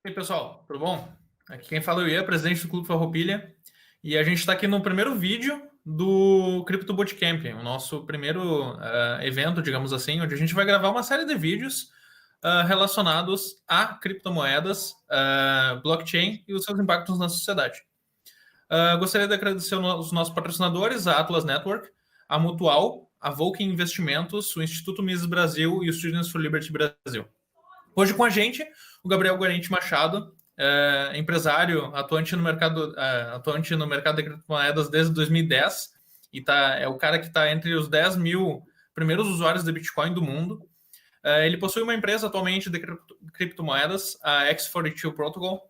E aí, pessoal, tudo bom? Aqui quem fala é o Ian, presidente do Clube Farroupilha, e a gente está aqui no primeiro vídeo do Crypto Bootcamp, o nosso primeiro evento, digamos assim, onde a gente vai gravar uma série de vídeos relacionados a criptomoedas, blockchain e os seus impactos na sociedade. Gostaria de agradecer os nossos patrocinadores, a Atlas Network, a Mutual, a Vulcan Investimentos, o Instituto Mises Brasil e o Students for Liberty Brasil. Hoje com a gente, o Gabriel Guarente Machado, empresário atuante no mercado de criptomoedas desde 2010 e é o cara que está entre os 10 mil primeiros usuários de Bitcoin do mundo. Ele possui uma empresa atualmente de criptomoedas, a X42 Protocol.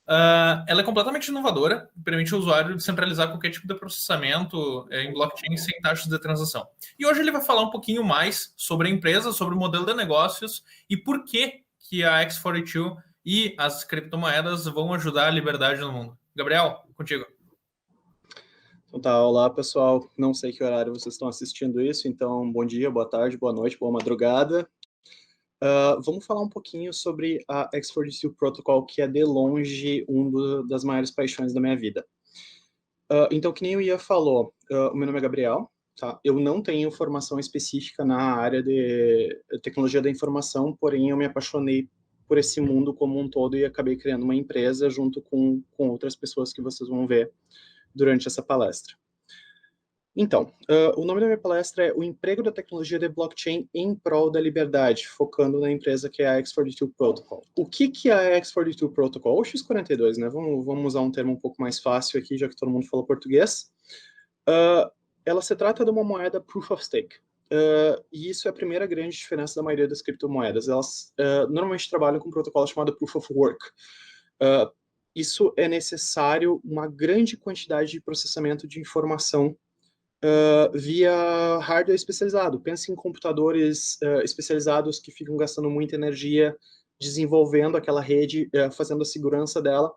Ela é completamente inovadora, permite ao usuário descentralizar qualquer tipo de processamento em blockchain sem taxas de transação. E hoje ele vai falar um pouquinho mais sobre a empresa, sobre o modelo de negócios e por que a X42 e as criptomoedas vão ajudar a liberdade no mundo. Gabriel, contigo. Então tá, olá pessoal, não sei que horário vocês estão assistindo isso, então bom dia, boa tarde, boa noite, boa madrugada. Vamos falar um pouquinho sobre a X42 Protocol, que é de longe das maiores paixões da minha vida. Então, que nem o Ian falou, o meu nome é Gabriel, tá? Eu não tenho formação específica na área de tecnologia da informação, porém eu me apaixonei por esse mundo como um todo e acabei criando uma empresa junto com outras pessoas que vocês vão ver durante essa palestra. Então, o nome da minha palestra é O Emprego da Tecnologia de Blockchain em Prol da Liberdade, focando na empresa que é a X42 Protocol. O que é a X42 Protocol? Ou X42, né? Vamos usar um termo um pouco mais fácil aqui, já que todo mundo fala português. Ela se trata de uma moeda Proof of Stake. E isso é a primeira grande diferença da maioria das criptomoedas. Elas normalmente trabalham com um protocolo chamado Proof of Work. Isso é necessário uma grande quantidade de processamento de informação via hardware especializado. Pense em computadores especializados que ficam gastando muita energia desenvolvendo aquela rede, fazendo a segurança dela.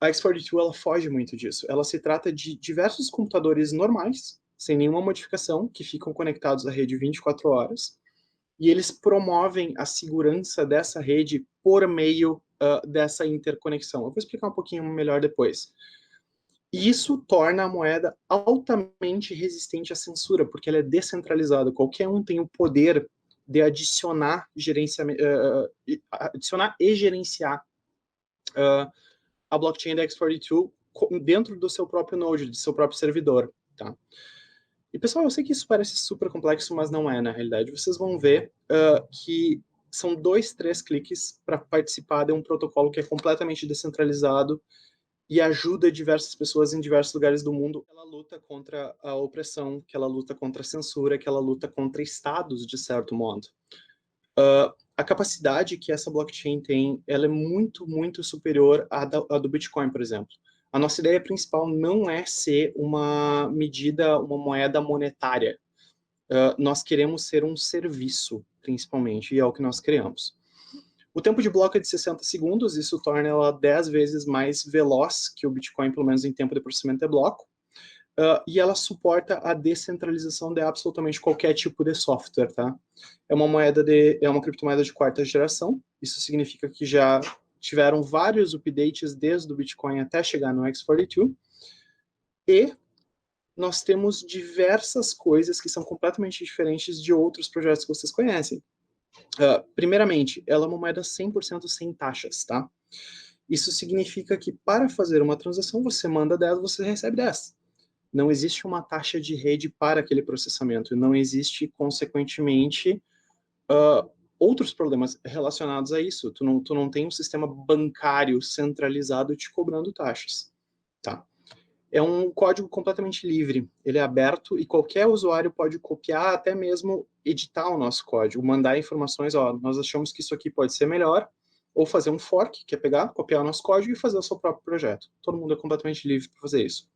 A X42 ela foge muito disso. Ela se trata de diversos computadores normais, sem nenhuma modificação, que ficam conectados à rede 24 horas, e eles promovem a segurança dessa rede por meio dessa interconexão. Eu vou explicar um pouquinho melhor depois. E isso torna a moeda altamente resistente à censura, porque ela é descentralizada. Qualquer um tem o poder de adicionar e gerenciar a blockchain da X42 dentro do seu próprio node, do seu próprio servidor. Tá? E, pessoal, eu sei que isso parece super complexo, mas não é, na realidade. Vocês vão ver que são 2, 3 cliques para participar de um protocolo que é completamente descentralizado e ajuda diversas pessoas em diversos lugares do mundo. Ela luta contra a opressão, que ela luta contra a censura, que ela luta contra estados, de certo modo. A capacidade que essa blockchain tem, ela é muito, muito superior à do Bitcoin, por exemplo. A nossa ideia principal não é ser uma medida, uma moeda monetária. Nós queremos ser um serviço, principalmente, e é o que nós criamos. O tempo de bloco é de 60 segundos, isso torna ela 10 vezes mais veloz que o Bitcoin, pelo menos em tempo de processamento de bloco, e ela suporta a descentralização de absolutamente qualquer tipo de software, tá? É uma criptomoeda de quarta geração, isso significa que já tiveram vários updates desde o Bitcoin até chegar no X42, e nós temos diversas coisas que são completamente diferentes de outros projetos que vocês conhecem. Primeiramente, ela é uma moeda 100% sem taxas, tá? Isso significa que para fazer uma transação, você manda 10, você recebe 10. Não existe uma taxa de rede para aquele processamento, não existe, consequentemente, outros problemas relacionados a isso. Tu não tem um sistema bancário centralizado te cobrando taxas, tá? É um código completamente livre, ele é aberto e qualquer usuário pode copiar, até mesmo editar o nosso código, mandar informações, nós achamos que isso aqui pode ser melhor, ou fazer um fork, que é pegar, copiar o nosso código e fazer o seu próprio projeto. Todo mundo é completamente livre para fazer isso.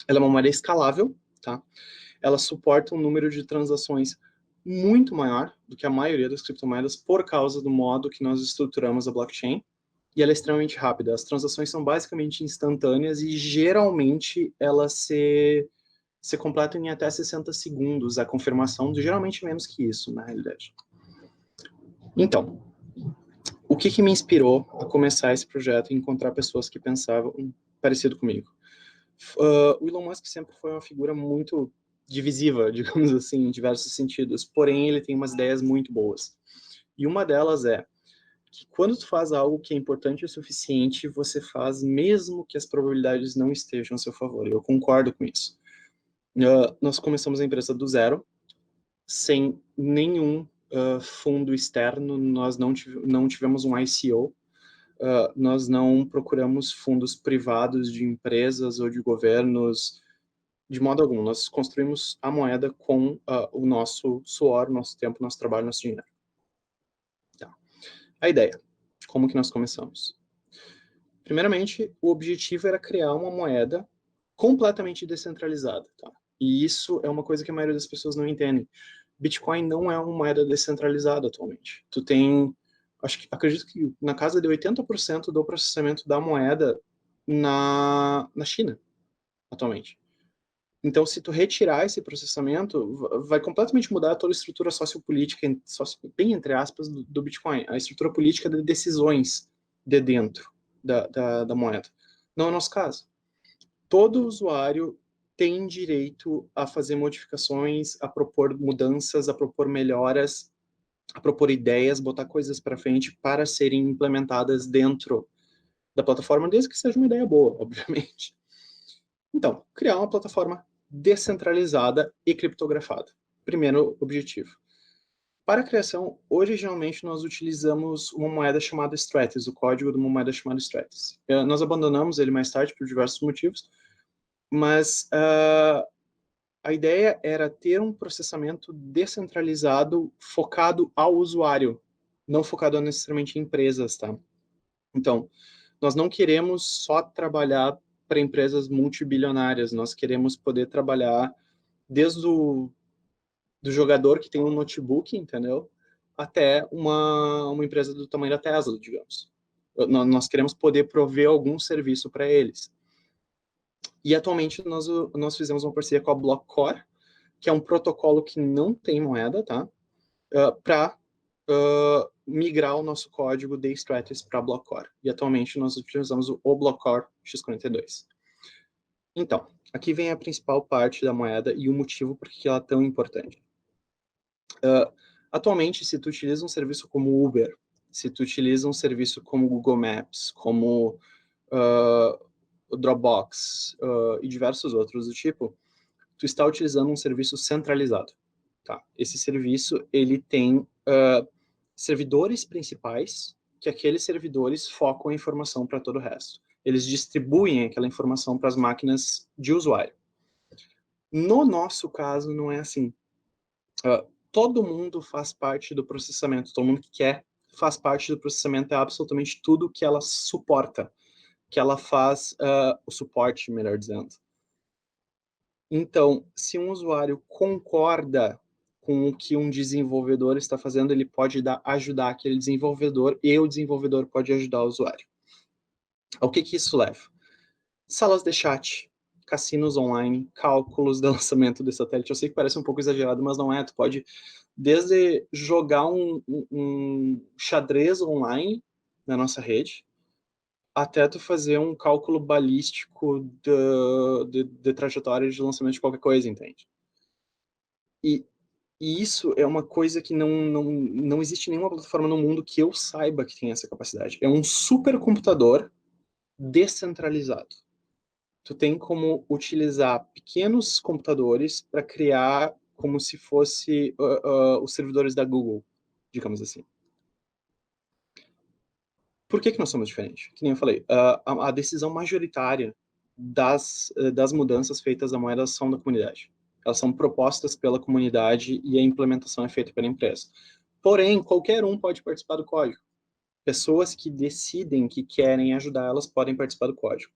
Ela é uma moeda escalável, tá? Ela suporta um número de transações muito maior do que a maioria das criptomoedas por causa do modo que nós estruturamos a blockchain. E ela é extremamente rápida. As transações são basicamente instantâneas e geralmente elas se completam em até 60 segundos a confirmação, geralmente menos que isso, na realidade. Então, o que me inspirou a começar esse projeto e encontrar pessoas que pensavam parecido comigo? O Elon Musk sempre foi uma figura muito divisiva, digamos assim, em diversos sentidos, porém ele tem umas ideias muito boas. E uma delas é que quando tu faz algo que é importante o suficiente, você faz mesmo que as probabilidades não estejam a seu favor. Eu concordo com isso. Nós começamos a empresa do zero, sem nenhum fundo externo, nós não tivemos um ICO, nós não procuramos fundos privados de empresas ou de governos, de modo algum. Nós construímos a moeda com o nosso suor, nosso tempo, nosso trabalho, nosso dinheiro. Tá. A ideia, como que nós começamos? Primeiramente, o objetivo era criar uma moeda completamente descentralizada, tá? E isso é uma coisa que a maioria das pessoas não entendem. Bitcoin não é uma moeda descentralizada atualmente. Tu tem, acredito que na casa de 80% do processamento da moeda na China, atualmente. Então, se tu retirar esse processamento, vai completamente mudar toda a estrutura sociopolítica, bem entre aspas, do Bitcoin. A estrutura política de decisões de dentro da moeda. Não é o nosso caso. Todo usuário tem direito a fazer modificações, a propor mudanças, a propor melhoras, a propor ideias, botar coisas para frente para serem implementadas dentro da plataforma, desde que seja uma ideia boa, obviamente. Então, criar uma plataforma descentralizada e criptografada. Primeiro objetivo. Para a criação, originalmente nós utilizamos uma moeda chamada Stratis, o código de uma moeda chamada Stratis. Nós abandonamos ele mais tarde por diversos motivos, mas a ideia era ter um processamento descentralizado focado ao usuário, não focado necessariamente em empresas, tá? Então, nós não queremos só trabalhar para empresas multibilionárias, nós queremos poder trabalhar desde do jogador que tem um notebook, entendeu? Até uma empresa do tamanho da Tesla, digamos. Nós queremos poder prover algum serviço para eles. E atualmente nós fizemos uma parceria com a Blockcore, que é um protocolo que não tem moeda, tá? Para migrar o nosso código de Stratis para Blockcore. E atualmente nós utilizamos o Blockcore X42. Então, aqui vem a principal parte da moeda e o motivo por que ela é tão importante. Atualmente, se tu utiliza um serviço como Uber, se tu utiliza um serviço como Google Maps, como o Dropbox e diversos outros do tipo, tu está utilizando um serviço centralizado. Tá? Esse serviço ele tem servidores principais, que aqueles servidores focam a informação para todo o resto. Eles distribuem aquela informação para as máquinas de usuário. No nosso caso, não é assim. Todo mundo faz parte do processamento, todo mundo que quer faz parte do processamento, é absolutamente tudo que ela suporta, que ela faz o suporte, melhor dizendo. Então, se um usuário concorda com o que um desenvolvedor está fazendo, ele pode ajudar aquele desenvolvedor e o desenvolvedor pode ajudar o usuário. Ao que isso leva? Salas de chat, cassinos online, cálculos de lançamento de satélite. Eu sei que parece um pouco exagerado, mas não é. Tu pode, desde jogar um xadrez online na nossa rede, até tu fazer um cálculo balístico de trajetória de lançamento de qualquer coisa, entende? E isso é uma coisa que não existe nenhuma plataforma no mundo que eu saiba que tem essa capacidade. É um supercomputador descentralizado. Tu tem como utilizar pequenos computadores para criar como se fosse os servidores da Google, digamos assim. Por que nós somos diferentes? Que nem eu falei, a decisão majoritária das mudanças feitas à moeda são da comunidade. Elas são propostas pela comunidade e a implementação é feita pela empresa. Porém, qualquer um pode participar do código. Pessoas que decidem que querem ajudar, elas podem participar do código.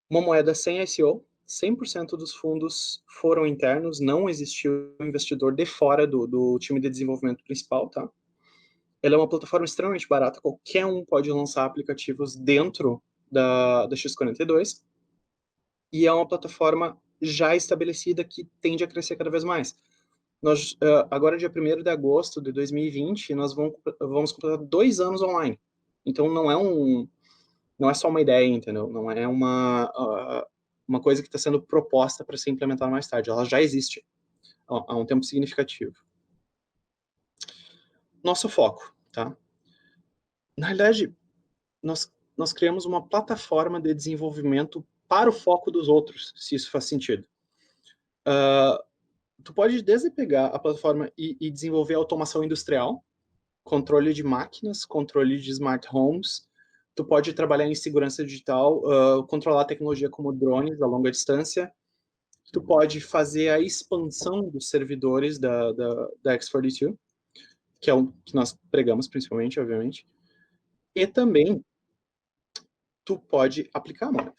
Uma moeda sem ICO, 100% dos fundos foram internos, não existiu um investidor de fora do time de desenvolvimento principal, tá? Ela é uma plataforma extremamente barata, qualquer um pode lançar aplicativos dentro da X42, e é uma plataforma já estabelecida que tende a crescer cada vez mais. Nós, agora, dia 1º de agosto de 2020, nós vamos completar 2 anos online. Então, não é só uma ideia, entendeu? Não é uma coisa que está sendo proposta para ser implementada mais tarde. Ela já existe há um tempo significativo. Nosso foco, tá? Na realidade, nós criamos uma plataforma de desenvolvimento para o foco dos outros, se isso faz sentido. Tu pode desde pegar a plataforma e desenvolver automação industrial, controle de máquinas, controle de smart homes. Tu pode trabalhar em segurança digital, controlar tecnologia como drones a longa distância. Tu pode fazer a expansão dos servidores da X42, que é o que nós pregamos principalmente, obviamente. E também tu pode aplicar a moeda.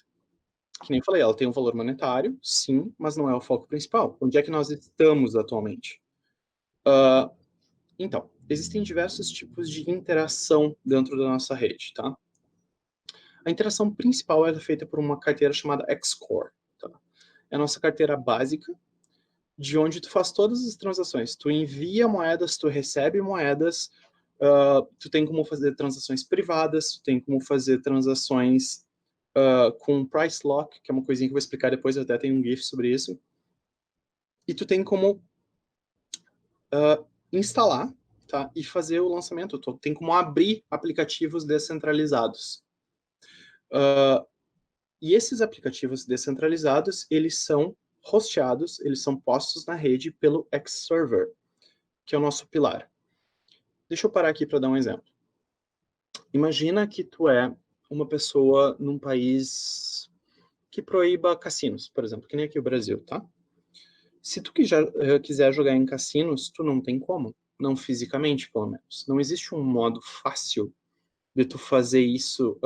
Que nem falei, ela tem um valor monetário, sim, mas não é o foco principal. Onde é que nós estamos atualmente? Então, existem diversos tipos de interação dentro da nossa rede, tá? A interação principal é feita por uma carteira chamada Xcore, tá? É a nossa carteira básica, de onde tu faz todas as transações. Tu envia moedas, tu recebe moedas, tu tem como fazer transações privadas, tu tem como fazer transações com price lock, que é uma coisinha que eu vou explicar depois, eu até tenho um GIF sobre isso. E tu tem como instalar, tá? E fazer o lançamento. Tu tem como abrir aplicativos descentralizados. E esses aplicativos descentralizados, eles são hosteados, eles são postos na rede pelo X-Server, que é o nosso pilar. Deixa eu parar aqui para dar um exemplo. Imagina que tu é uma pessoa num país que proíba cassinos, por exemplo, que nem aqui o Brasil, tá? Se tu quiser jogar em cassinos, tu não tem como. Não fisicamente, pelo menos. Não existe um modo fácil de tu fazer isso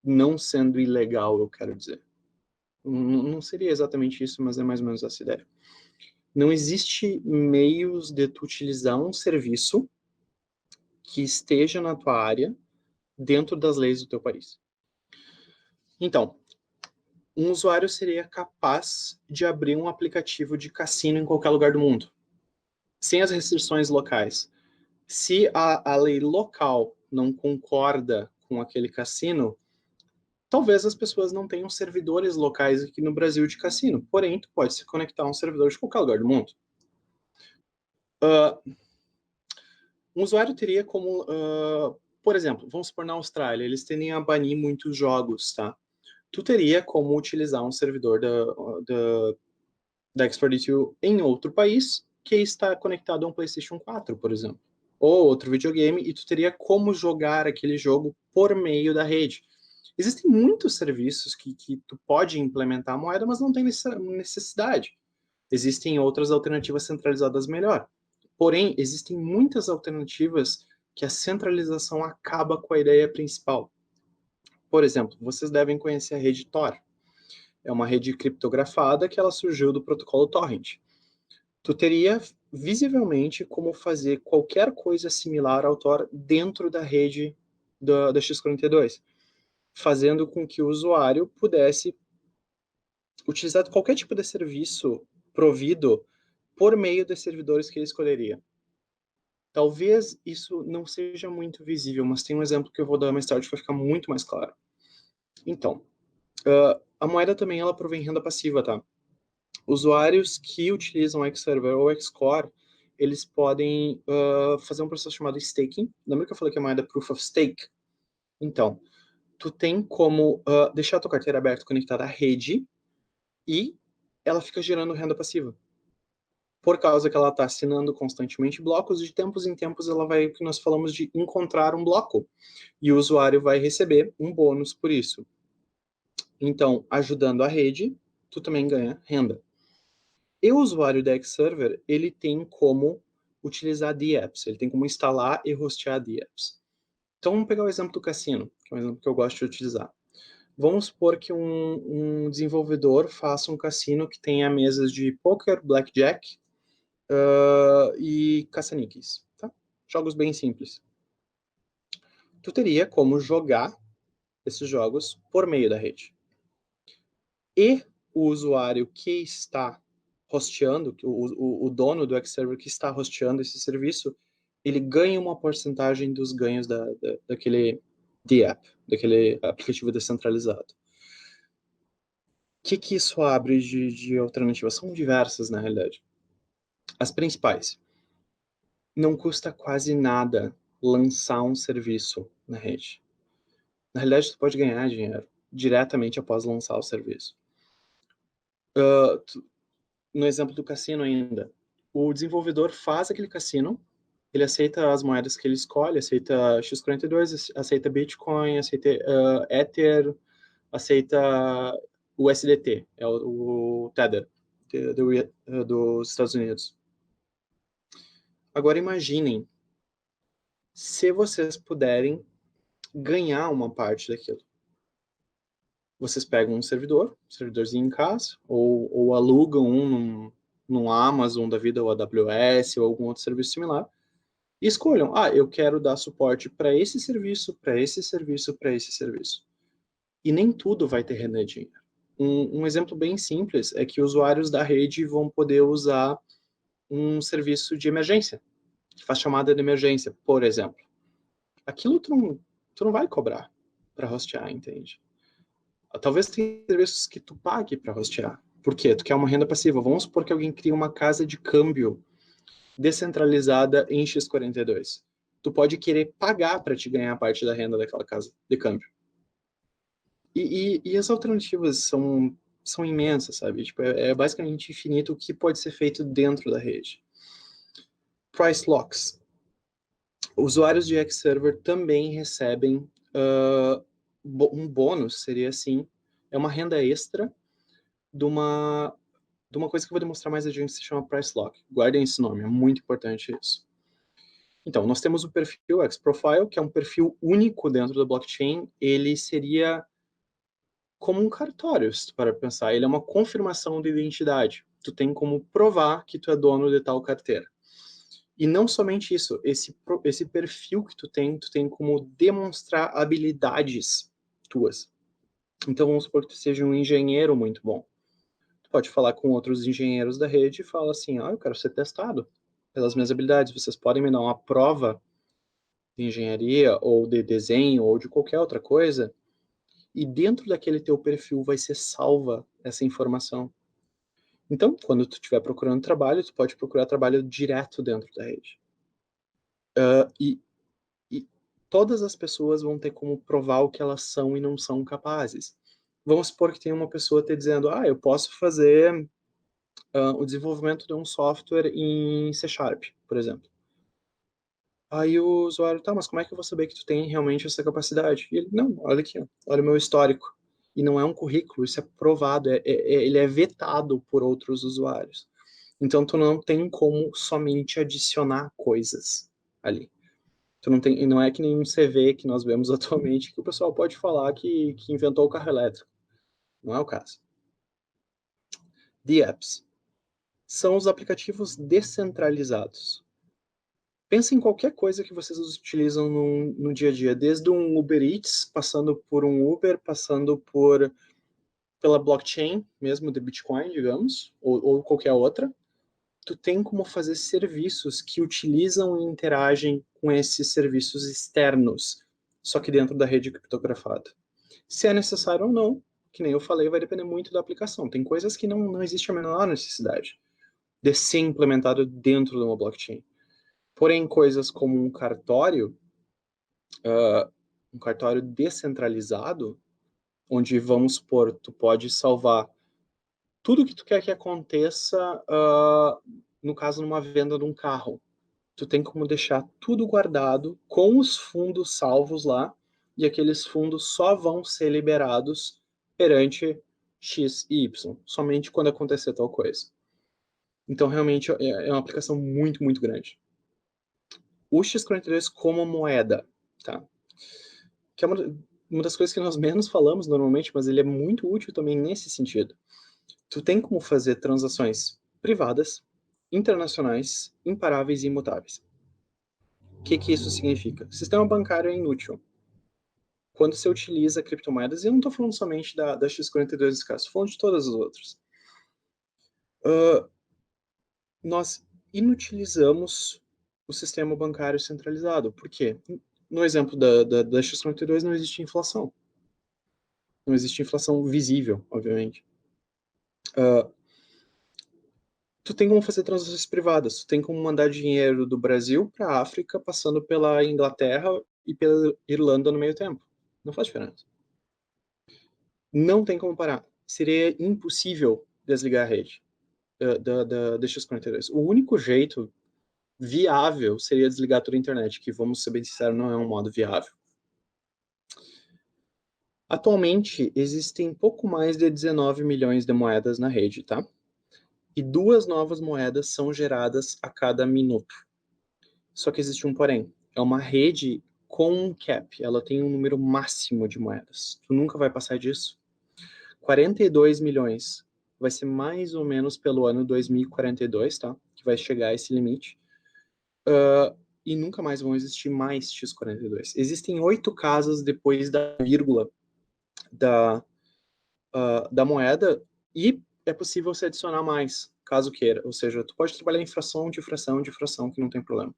não sendo ilegal, eu quero dizer. Não seria exatamente isso, mas é mais ou menos essa ideia. Não existe meios de tu utilizar um serviço que esteja na tua área dentro das leis do teu país. Então, um usuário seria capaz de abrir um aplicativo de cassino em qualquer lugar do mundo, sem as restrições locais. Se a lei local não concorda com aquele cassino, talvez as pessoas não tenham servidores locais aqui no Brasil de cassino, porém, tu pode se conectar a um servidor de qualquer lugar do mundo. Um usuário teria como, por exemplo, vamos supor na Austrália, eles tendem a banir muitos jogos, tá? Tu teria como utilizar um servidor da X42 em outro país que está conectado a um PlayStation 4, por exemplo, ou outro videogame, e tu teria como jogar aquele jogo por meio da rede. Existem muitos serviços que tu pode implementar a moeda, mas não tem necessidade. Existem outras alternativas centralizadas melhor. Porém, existem muitas alternativas que a centralização acaba com a ideia principal. Por exemplo, vocês devem conhecer a rede Tor. É uma rede criptografada que ela surgiu do protocolo Torrent. Tu teria visivelmente como fazer qualquer coisa similar ao Tor dentro da rede da X42, fazendo com que o usuário pudesse utilizar qualquer tipo de serviço provido por meio dos servidores que ele escolheria. Talvez isso não seja muito visível, mas tem um exemplo que eu vou dar mais tarde que vai ficar muito mais claro. Então, a moeda também ela provém renda passiva, tá? Usuários que utilizam X-Server ou Xcore, eles podem fazer um processo chamado staking. Lembra que eu falei que a moeda é Proof of Stake? Então, tu tem como deixar a tua carteira aberta conectada à rede e ela fica gerando renda passiva. Por causa que ela está assinando constantemente blocos, de tempos em tempos ela vai, o que nós falamos de encontrar um bloco. E o usuário vai receber um bônus por isso. Então, ajudando a rede, tu também ganha renda. E o usuário da X-Server, ele tem como utilizar DApps, ele tem como instalar e hostear DApps. Então, vamos pegar o exemplo do cassino, que é um exemplo que eu gosto de utilizar. Vamos supor que um desenvolvedor faça um cassino que tenha mesas de poker, blackjack e caça-níqueis, tá? Jogos bem simples. Tu teria como jogar esses jogos por meio da rede. E o usuário que está hosteando, o dono do X-Server que está hosteando esse serviço, ele ganha uma porcentagem dos ganhos daquele DApp, daquele aplicativo descentralizado. O que isso abre de alternativas? São diversas, na realidade. As principais. Não custa quase nada lançar um serviço na rede. Na realidade, você pode ganhar dinheiro diretamente após lançar o serviço. No exemplo do cassino ainda, o desenvolvedor faz aquele cassino, ele aceita as moedas que ele escolhe, aceita X42, aceita Bitcoin, aceita Ether, aceita o USDT, é o Tether dos Estados Unidos. Agora imaginem se vocês puderem ganhar uma parte daquilo. Vocês pegam um servidorzinho em casa, ou alugam um num Amazon da vida, ou AWS, ou algum outro serviço similar, e escolham, eu quero dar suporte para esse serviço, para esse serviço, para esse serviço. E nem tudo vai ter render dinheiro. Um exemplo bem simples é que usuários da rede vão poder usar um serviço de emergência, que faz chamada de emergência, por exemplo. Aquilo tu não vai cobrar para hostear, entende? Talvez tenha serviços que tu pague para hostear. Por quê? Tu quer uma renda passiva. Vamos supor que alguém cria uma casa de câmbio descentralizada em X42. Tu pode querer pagar para te ganhar parte da renda daquela casa de câmbio. E as alternativas são imensas, sabe? Tipo, é basicamente infinito o que pode ser feito dentro da rede. Price locks. Usuários de X-Server também recebem um bônus, seria assim, é uma renda extra de uma coisa que eu vou demonstrar mais adiante, que se chama Price Lock. Guardem esse nome, é muito importante isso. Então, nós temos o perfil X-Profile, que é um perfil único dentro da blockchain. Ele seria como um cartório, se tu para pensar. Ele é uma confirmação de identidade. Tu tem como provar que tu é dono de tal carteira. E não somente isso, esse perfil que tu tem como demonstrar habilidades tuas. Então, vamos supor que tu seja um engenheiro muito bom. Tu pode falar com outros engenheiros da rede e fala assim, eu quero ser testado pelas minhas habilidades. Vocês podem me dar uma prova de engenharia, ou de desenho, ou de qualquer outra coisa, e dentro daquele teu perfil vai ser salva essa informação. Então, quando tu estiver procurando trabalho, tu pode procurar trabalho direto dentro da rede. E todas as pessoas vão ter como provar o que elas são e não são capazes. Vamos supor que tem uma pessoa te dizendo, eu posso fazer o desenvolvimento de um software em C#, por exemplo. Aí o usuário, mas como é que eu vou saber que tu tem realmente essa capacidade? E ele, não, olha aqui, olha o meu histórico. E não é um currículo, isso é provado, ele é vetado por outros usuários. Então, tu não tem como somente adicionar coisas ali. Tu não é que nem um CV que nós vemos atualmente, que o pessoal pode falar que inventou o carro elétrico. Não é o caso. DApps são os aplicativos descentralizados. Pensa em qualquer coisa que vocês utilizam no dia a dia, desde um Uber Eats, passando por um Uber, passando pela blockchain, mesmo de Bitcoin, digamos, ou qualquer outra. Tu tem como fazer serviços que utilizam e interagem com esses serviços externos, só que dentro da rede criptografada. Se é necessário ou não, que nem eu falei, vai depender muito da aplicação. Tem coisas que não existe a menor necessidade de ser implementado dentro de uma blockchain. Porém, coisas como um cartório descentralizado, onde, vamos supor, tu pode salvar tudo que tu quer que aconteça, no caso, numa venda de um carro. Tu tem como deixar tudo guardado com os fundos salvos lá, e aqueles fundos só vão ser liberados perante X e Y, somente quando acontecer tal coisa. Então, realmente, é uma aplicação muito, muito grande. O X42 como moeda, tá? Que é uma das coisas que nós menos falamos normalmente, mas ele é muito útil também nesse sentido. Tu tem como fazer transações privadas, internacionais, imparáveis e imutáveis. O que isso significa? O sistema bancário é inútil. Quando você utiliza criptomoedas, e eu não estou falando somente da X42 nesse caso, estou falando de todas as outras. nós inutilizamos o sistema bancário centralizado. Por quê? No exemplo da X42 não existe inflação. Não existe inflação visível, obviamente. Tu tem como fazer transações privadas, tu tem como mandar dinheiro do Brasil para a África, passando pela Inglaterra e pela Irlanda no meio tempo. Não faz diferença. Não tem como parar. Seria impossível desligar a rede da X42. O único jeito viável seria desligar toda a internet, que, vamos ser bem sinceros, não é um modo viável. Atualmente, existem pouco mais de 19 milhões de moedas na rede, tá? E 2 novas moedas são geradas a cada minuto. Só que existe um porém. É uma rede com um cap. Ela tem um número máximo de moedas. Tu nunca vai passar disso. 42 milhões. Vai ser mais ou menos pelo ano 2042, tá? Que vai chegar a esse limite. E nunca mais vão existir mais X42. Existem 8 casas depois da vírgula da moeda e é possível se adicionar mais, caso queira. Ou seja, tu pode trabalhar em fração de fração de fração, que não tem problema.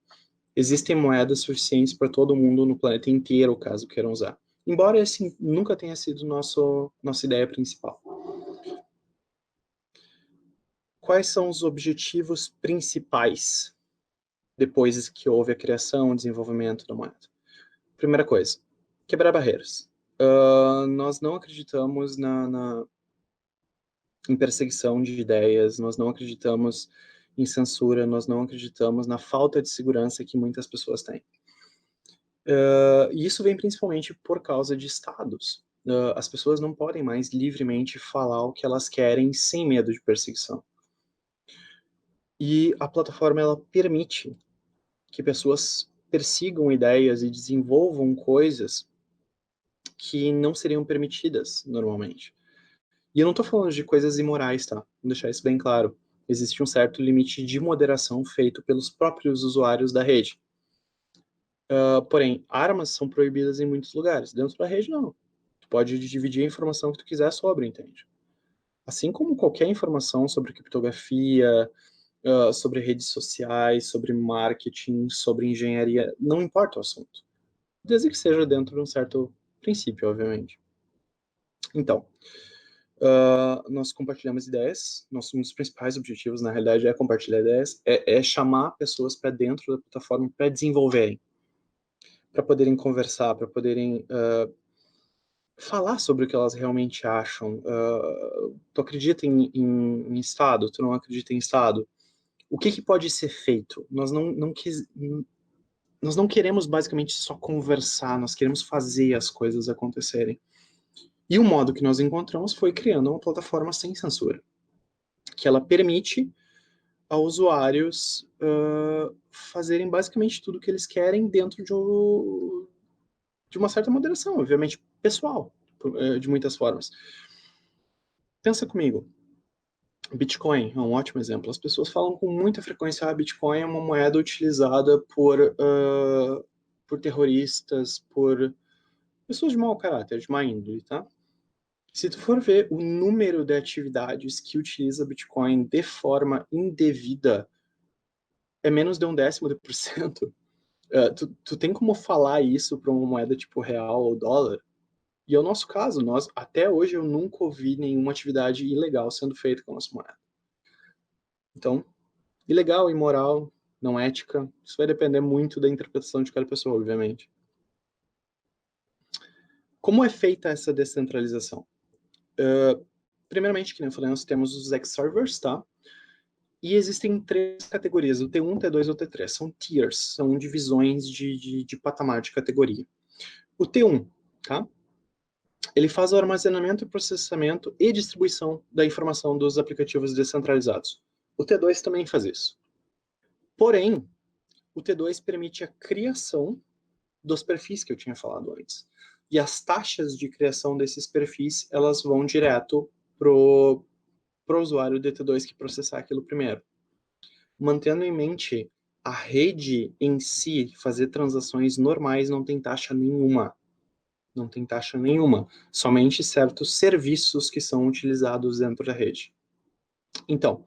Existem moedas suficientes para todo mundo no planeta inteiro, caso queiram usar. Embora esse nunca tenha sido nossa ideia principal. Quais são os objetivos principais depois que houve a criação e desenvolvimento da moeda? Primeira coisa, quebrar barreiras. Nós não acreditamos em perseguição de ideias, nós não acreditamos em censura, nós não acreditamos na falta de segurança que muitas pessoas têm. E isso vem principalmente por causa de estados. As pessoas não podem mais livremente falar o que elas querem sem medo de perseguição. E a plataforma ela permite que pessoas persigam ideias e desenvolvam coisas que não seriam permitidas normalmente. E eu não estou falando de coisas imorais, tá? Vou deixar isso bem claro. Existe um certo limite de moderação feito pelos próprios usuários da rede. Porém, armas são proibidas em muitos lugares. Dentro da rede, não. Tu pode dividir a informação que tu quiser sobre, entende? Assim como qualquer informação sobre criptografia, sobre redes sociais, sobre marketing, sobre engenharia, não importa o assunto. Desde que seja dentro de um certo princípio, obviamente. Então, nós compartilhamos ideias. Um dos principais objetivos, na realidade, é compartilhar ideias, é chamar pessoas para dentro da plataforma para desenvolverem, para poderem conversar, para poderem falar sobre o que elas realmente acham. Tu acredita em Estado? Tu não acredita em Estado? O que pode ser feito? Nós não queremos basicamente só conversar, nós queremos fazer as coisas acontecerem. E o modo que nós encontramos foi criando uma plataforma sem censura, que ela permite a usuários fazerem basicamente tudo o que eles querem dentro de uma certa moderação, obviamente pessoal, de muitas formas. Pensa comigo, Bitcoin é um ótimo exemplo. As pessoas falam com muita frequência que Bitcoin é uma moeda utilizada por terroristas, por pessoas de mau caráter, de má índole, tá? Se tu for ver o número de atividades que utiliza Bitcoin de forma indevida, é menos de 1/10%. Tu tem como falar isso para uma moeda tipo real ou dólar? E é o nosso caso. Até hoje, eu nunca ouvi nenhuma atividade ilegal sendo feita com a nossa moeda. Então, ilegal, imoral, não ética, isso vai depender muito da interpretação de cada pessoa, obviamente. Como é feita essa descentralização? Primeiramente, que nem eu falei, nós temos os X-Servers, tá? E existem 3 categorias, o T1, T2 e o T3. São tiers, são divisões de patamar de categoria. O T1, tá? Ele faz o armazenamento, processamento e distribuição da informação dos aplicativos descentralizados. O T2 também faz isso. Porém, o T2 permite a criação dos perfis que eu tinha falado antes. E as taxas de criação desses perfis, elas vão direto pro usuário do T2 que processar aquilo primeiro. Mantendo em mente, a rede em si, fazer transações normais não tem taxa nenhuma. Não tem taxa nenhuma. Somente certos serviços que são utilizados dentro da rede. Então,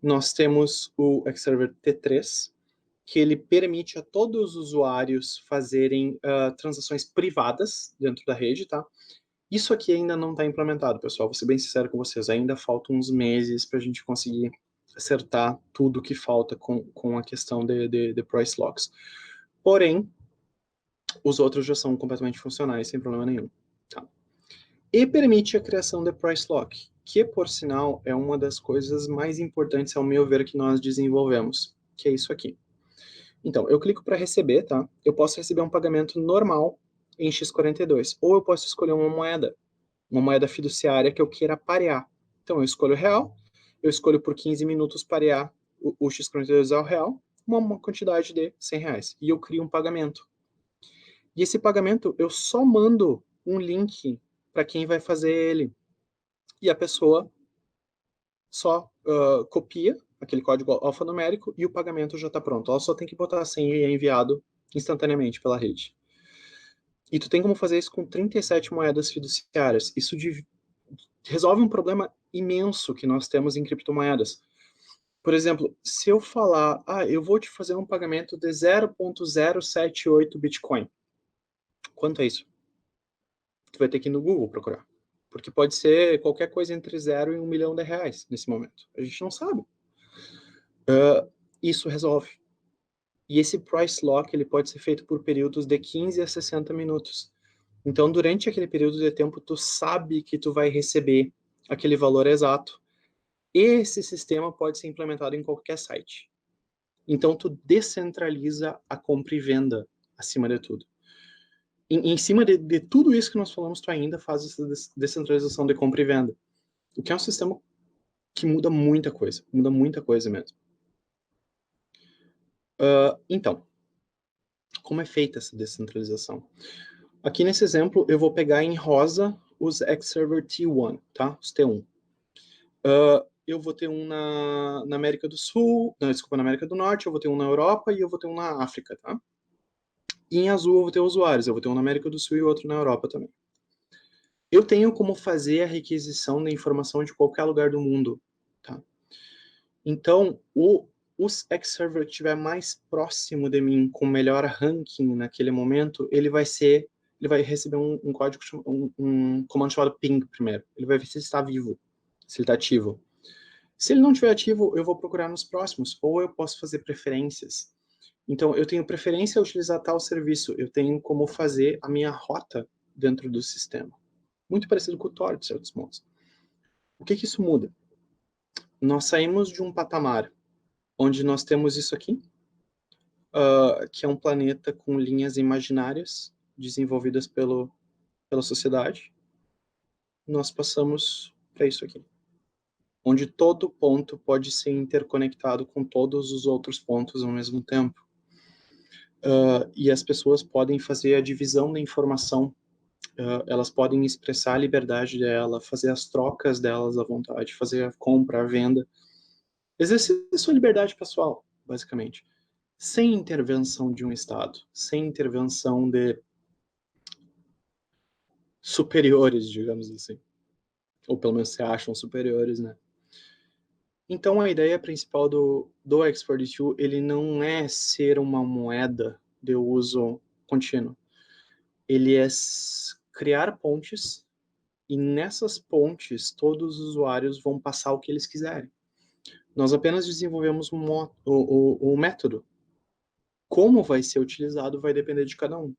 nós temos o Xserver T3, que ele permite a todos os usuários fazerem transações privadas dentro da rede, tá? Isso aqui ainda não está implementado, pessoal. Vou ser bem sincero com vocês. Ainda faltam uns meses para a gente conseguir acertar tudo que falta com a questão de price locks. Porém, os outros já são completamente funcionais, sem problema nenhum. Tá? E permite a criação de price lock, que, por sinal, é uma das coisas mais importantes, ao meu ver, que nós desenvolvemos, que é isso aqui. Então, eu clico para receber, tá? Eu posso receber um pagamento normal em X42, ou eu posso escolher uma moeda fiduciária que eu queira parear. Então, eu escolho real, eu escolho por 15 minutos parear o X42 ao real, uma quantidade de R$100, e eu crio um pagamento. E esse pagamento, eu só mando um link para quem vai fazer ele. E a pessoa só copia aquele código alfanumérico e o pagamento já está pronto. Ela só tem que botar a senha e é enviado instantaneamente pela rede. E tu tem como fazer isso com 37 moedas fiduciárias. Isso resolve um problema imenso que nós temos em criptomoedas. Por exemplo, se eu falar, eu vou te fazer um pagamento de 0.078 Bitcoin. Quanto é isso? Tu vai ter que ir no Google procurar. Porque pode ser qualquer coisa entre 0 e R$1 milhão nesse momento. A gente não sabe. Isso resolve. E esse price lock ele pode ser feito por períodos de 15 a 60 minutos. Então, durante aquele período de tempo, tu sabe que tu vai receber aquele valor exato. Esse sistema pode ser implementado em qualquer site. Então, tu descentraliza a compra e venda, acima de tudo. Em cima de tudo isso que nós falamos, tu ainda faz essa descentralização de compra e venda. O que é um sistema que muda muita coisa mesmo. Então, como é feita essa descentralização? Aqui nesse exemplo, eu vou pegar em rosa os Xserver T1, tá? Os T1. Eu vou ter um na América do Sul, desculpa, na América do Norte, eu vou ter um na Europa e eu vou ter um na África, tá? E em azul eu vou ter usuários, eu vou ter um na América do Sul e outro na Europa também. Eu tenho como fazer a requisição da informação de qualquer lugar do mundo, tá? Então, os Xserver que estiver mais próximo de mim, com melhor ranking naquele momento, ele vai receber um código, um comando chamado ping primeiro. Ele vai ver se ele está vivo, se ele está ativo. Se ele não estiver ativo, eu vou procurar nos próximos, ou eu posso fazer preferências. Então, eu tenho preferência a utilizar tal serviço, eu tenho como fazer a minha rota dentro do sistema. Muito parecido com o Tor, de certos modos. O que isso muda? Nós saímos de um patamar onde nós temos isso aqui, que é um planeta com linhas imaginárias desenvolvidas pela sociedade. Nós passamos para isso aqui, onde todo ponto pode ser interconectado com todos os outros pontos ao mesmo tempo. E as pessoas podem fazer a divisão da informação, elas podem expressar a liberdade dela, fazer as trocas delas à vontade, fazer a compra, a venda, exercer a sua liberdade pessoal, basicamente, sem intervenção de um Estado, sem intervenção de superiores, digamos assim, ou pelo menos se acham superiores, né? Então, a ideia principal do X42, ele não é ser uma moeda de uso contínuo. Ele é criar pontes, e nessas pontes, todos os usuários vão passar o que eles quiserem. Nós apenas desenvolvemos o método. Como vai ser utilizado vai depender de cada um.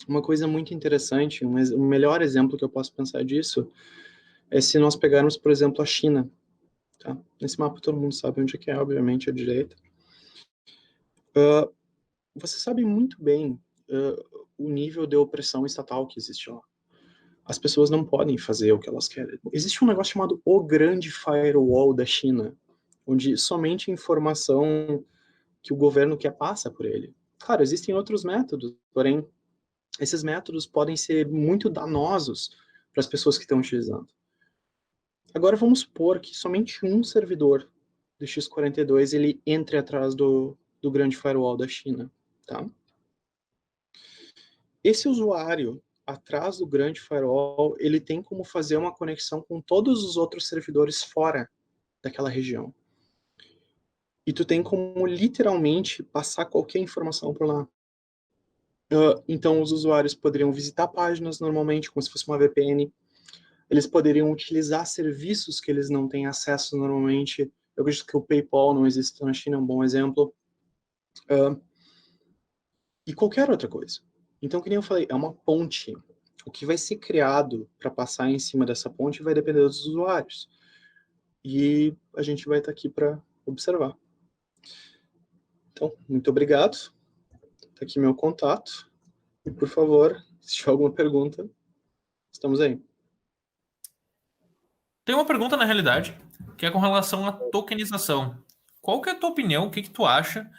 Uma coisa muito interessante, o melhor exemplo que eu posso pensar disso, é se nós pegarmos, por exemplo, a China. Tá? Nesse mapa todo mundo sabe onde é, obviamente, à direita. Você sabe muito bem o nível de opressão estatal que existe lá. As pessoas não podem fazer o que elas querem. Existe um negócio chamado o Grande Firewall da China, onde somente informação que o governo quer passa por ele. Claro, existem outros métodos, porém, esses métodos podem ser muito danosos para as pessoas que estão utilizando. Agora vamos supor que somente um servidor do X42 ele entre atrás do Grande Firewall da China, tá? Esse usuário atrás do Grande Firewall, ele tem como fazer uma conexão com todos os outros servidores fora daquela região. e tu tem como literalmente passar qualquer informação por lá. Então, os usuários poderiam visitar páginas normalmente, como se fosse uma VPN. Eles poderiam utilizar serviços que eles não têm acesso normalmente. Eu acredito que o PayPal não existe na China, é um bom exemplo. E qualquer outra coisa. Então, que nem eu falei, é uma ponte. O que vai ser criado para passar em cima dessa ponte vai depender dos usuários. E a gente vai estar aqui para observar. Então, muito obrigado. Está aqui meu contato. E, por favor, se tiver alguma pergunta, estamos aí. Tem uma pergunta na realidade, que é com relação à tokenização. Qual que é a tua opinião? O que que tu acha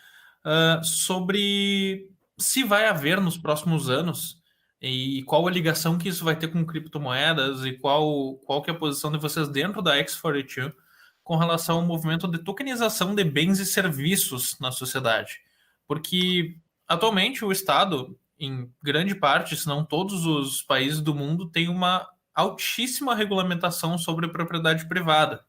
sobre se vai haver nos próximos anos e qual a ligação que isso vai ter com criptomoedas e qual que é a posição de vocês dentro da X42 com relação ao movimento de tokenização de bens e serviços na sociedade? Porque atualmente o Estado, em grande parte, se não todos os países do mundo, tem uma altíssima regulamentação sobre propriedade privada.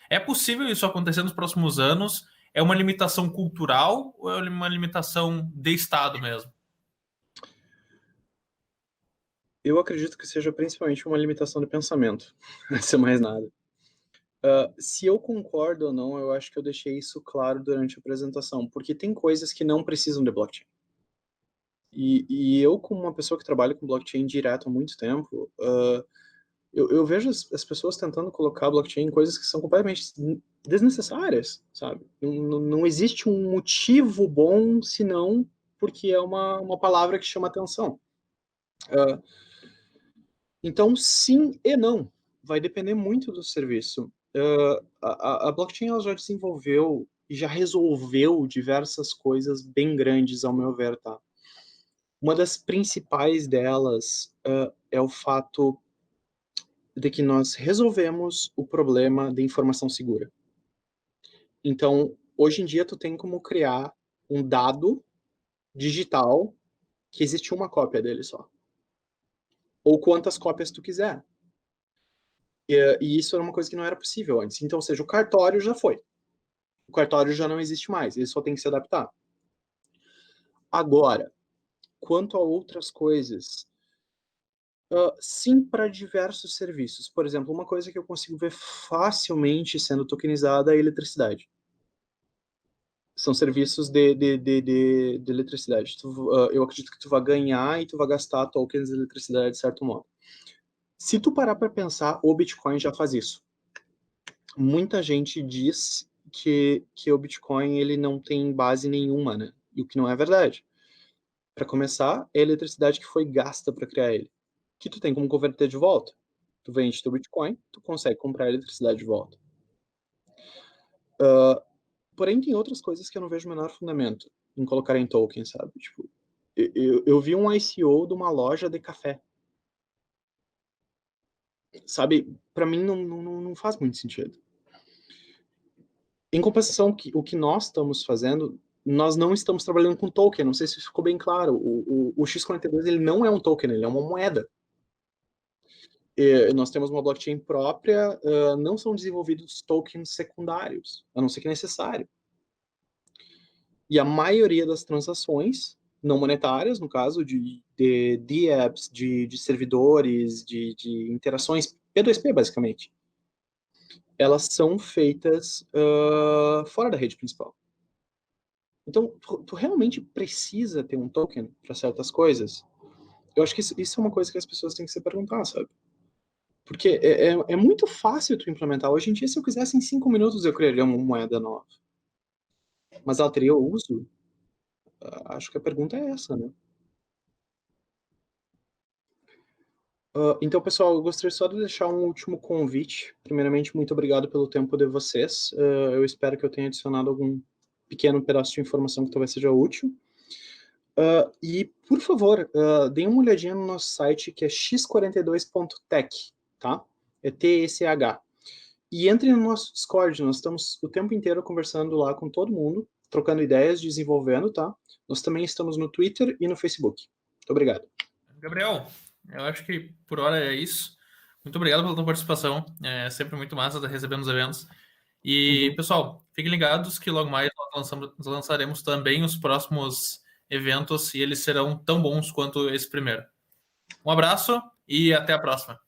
É possível isso acontecer nos próximos anos? É uma limitação cultural ou é uma limitação de Estado mesmo? Eu acredito que seja principalmente uma limitação de pensamento, não é mais nada. Se eu concordo ou não, eu acho que eu deixei isso claro durante a apresentação, porque tem coisas que não precisam de blockchain. E eu, como uma pessoa que trabalha com blockchain direto há muito tempo, eu vejo as pessoas tentando colocar blockchain em coisas que são completamente desnecessárias, sabe? Não existe um motivo bom, senão porque é uma palavra que chama atenção. Então, sim e não. Vai depender muito do serviço. A blockchain ela já desenvolveu e já resolveu diversas coisas bem grandes, ao meu ver, tá? Uma das principais delas é o fato de que nós resolvemos o problema de informação segura. Então, hoje em dia, tu tem como criar um dado digital que existe uma cópia dele só. Ou quantas cópias tu quiser. E isso era uma coisa que não era possível antes. Então, ou seja, o cartório já foi. O cartório já não existe mais, ele só tem que se adaptar. Agora, quanto a outras coisas, sim, para diversos serviços. Por exemplo, uma coisa que eu consigo ver facilmente sendo tokenizada é a eletricidade. São serviços de eletricidade. Eu acredito que tu vai ganhar e tu vai gastar tokens de eletricidade de certo modo. Se tu parar para pensar, o Bitcoin já faz isso. Muita gente diz que o Bitcoin ele não tem base nenhuma, né? E o que não é verdade. Para começar, é a eletricidade que foi gasta para criar ele, que tu tem como converter de volta. Tu vende teu Bitcoin, tu consegue comprar a eletricidade de volta. Porém, tem outras coisas que eu não vejo o menor fundamento em colocar em token, sabe? Tipo, eu vi um ICO de uma loja de café. Sabe? Para mim não faz muito sentido. Em compensação, o que nós estamos fazendo, nós não estamos trabalhando com token, não sei se ficou bem claro. O X42 ele não é um token, ele é uma moeda. Nós temos uma blockchain própria, não são desenvolvidos tokens secundários, a não ser que necessário. E a maioria das transações não monetárias, no caso de apps, de servidores, de interações, P2P basicamente, elas são feitas fora da rede principal. Então, tu realmente precisa ter um token para certas coisas? Eu acho que isso é uma coisa que as pessoas têm que se perguntar, sabe? Porque é muito fácil tu implementar. Hoje em dia, se eu quisesse, em 5 minutos eu criaria uma moeda nova. Mas ela teria uso? Acho que a pergunta é essa, né? Então, pessoal, eu gostaria só de deixar um último convite. Primeiramente, muito obrigado pelo tempo de vocês. Eu espero que eu tenha adicionado algum pequeno pedaço de informação que talvez seja útil. E, por favor, deem uma olhadinha no nosso site, que é x42.tech, tá? É TECH. E entre no nosso Discord, nós estamos o tempo inteiro conversando lá com todo mundo, trocando ideias, desenvolvendo, tá? Nós também estamos no Twitter e no Facebook. Muito obrigado. Gabriel, eu acho que por hora é isso. Muito obrigado pela tua participação. É sempre muito massa estar recebendo os eventos. E, pessoal, fiquem ligados que logo mais nós lançaremos também os próximos eventos e eles serão tão bons quanto esse primeiro. Um abraço e até a próxima.